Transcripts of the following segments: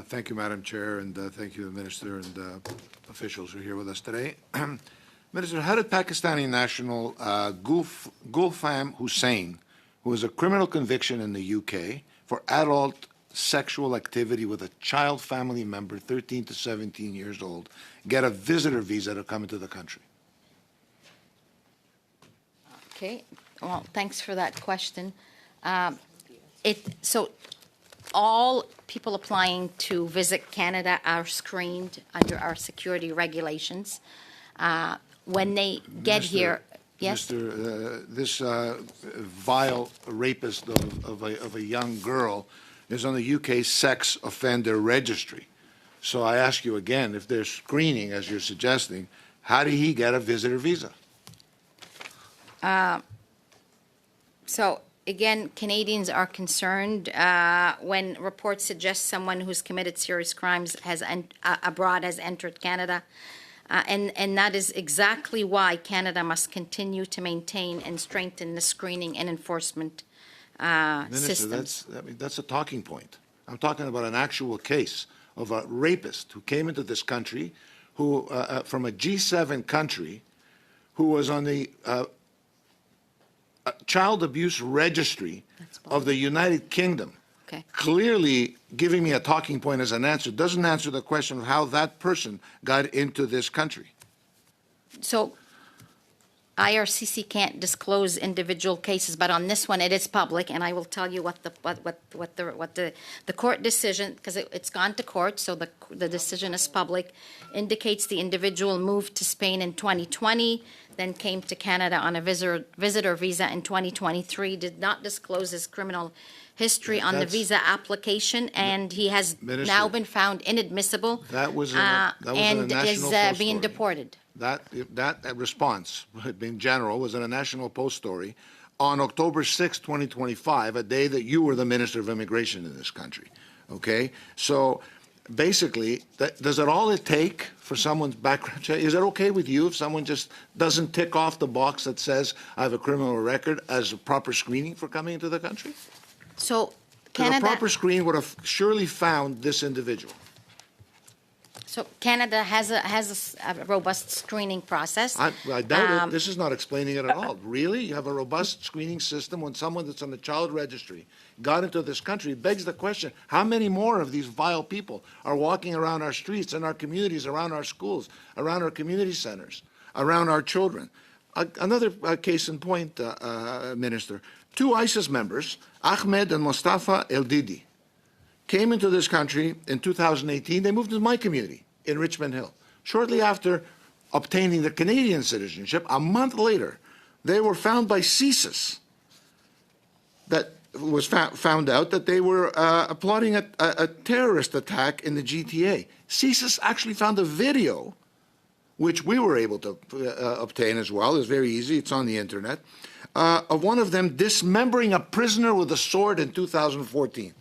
Thank you, Madam Chair, and thank you, Minister and officials who are here with us today. Minister, how did Pakistani national Gulfam Hussain, who has a criminal conviction in the UK for adult sexual activity with a child family member 13 to 17 years old, get a visitor visa to come into the country? Okay, well, thanks for that question. So all people applying to visit Canada are screened under our security regulations. When they get here, yes? Mr. This vile rapist of a young girl is on the UK sex offender registry. So I ask you again, if they're screening, as you're suggesting, how did he get a visitor visa? So again, Canadians are concerned when reports suggest someone who's committed serious crimes abroad has entered Canada. And that is exactly why Canada must continue to maintain and strengthen the screening and enforcement Minister, systems. that's a talking point. I'm talking about an actual case of a rapist who came into this country, who from a G7 country, who was on the child abuse registry of the United Kingdom. Okay. Clearly giving me a talking point as an answer doesn't answer the question of how that person got into this country. So IRCC can't disclose individual cases, but on this one it is public, and I will tell you what the court decision, because it's gone to court, so the decision is public, indicates the individual moved to Spain in 2020, then came to Canada on a visitor visa in 2023, did not disclose his criminal history on the visa application, and he has now been found inadmissible. That was and is being deported. That response, in general, was in a National Post story on October 6, 2025, a day that you were the Minister of Immigration in this country. Okay, so basically, does it all it take for someone's background check? Is it okay with you if someone just doesn't tick off the box that says I have a criminal record as a proper screening for coming into the country? So Canada, a proper screen would have surely found this individual. So Canada has a robust screening process. I doubt it. This is not explaining it at all. Really? You have a robust screening system when someone that's on the child registry got into this country? It begs the question, how many more of these vile people are walking around our streets, in our communities, around our schools, around our community centers, around our children? Another case in point, Minister. Two ISIS members, Ahmed and Mustafa El-Didi, came into this country in 2018. They moved to my community in Richmond Hill. Shortly after obtaining the Canadian citizenship, a month later, they were found by CSIS. That was found out that they were plotting a terrorist attack in the GTA. CSIS actually found a video, which we were able to obtain as well. It's very easy. It's on the internet, of one of them dismembering a prisoner with a sword in 2014.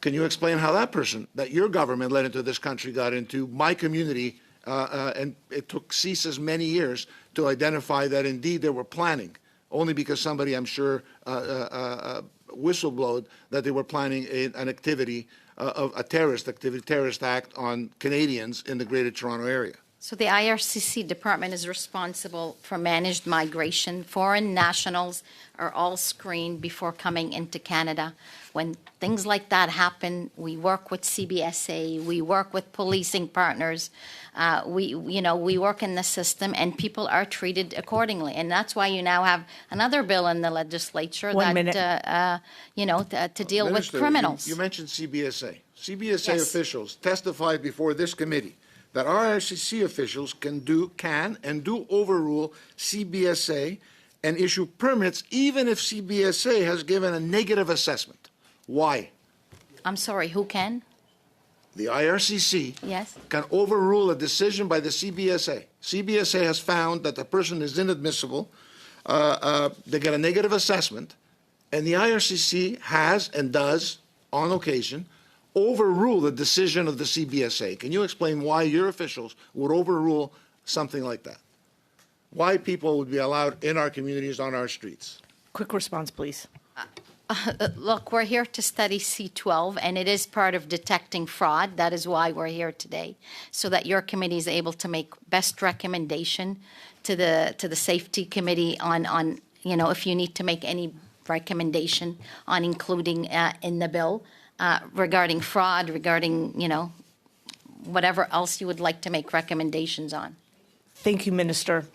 Can you explain how that person that your government led into this country got into my community, and it took CSIS many years to identify that indeed they were planning, only because somebody, I'm sure, whistleblowed that they were planning an activity, a terrorist activity, terrorist act on Canadians in the Greater Toronto Area? So the IRCC department is responsible for managed migration. Foreign nationals are all screened before coming into Canada. When things like that happen, we work with CBSA, we work with policing partners, we work in the system, and people are treated accordingly. And that's why you now have another bill in the legislature to deal Minister, with criminals. You mentioned CBSA. CBSA officials testified before this committee that IRCC officials can and do overrule CBSA and issue permits even if CBSA has given a negative assessment. Why? I'm sorry, who can? The IRCC Yes. can overrule a decision by the CBSA. CBSA has found that the person is inadmissible. They get a negative assessment, and the IRCC has and does, on occasion, overrule the decision of the CBSA. Can you explain why your officials would overrule something like that? Why people would be allowed in our communities, on our streets? Quick response, please. Look, we're here to study C12, and it is part of detecting fraud. That is why we're here today, so that your committee is able to make best recommendation to the Safety Committee on if you need to make any recommendation on including in the bill regarding fraud, regarding whatever else you would like to make recommendations on. Thank you, Minister.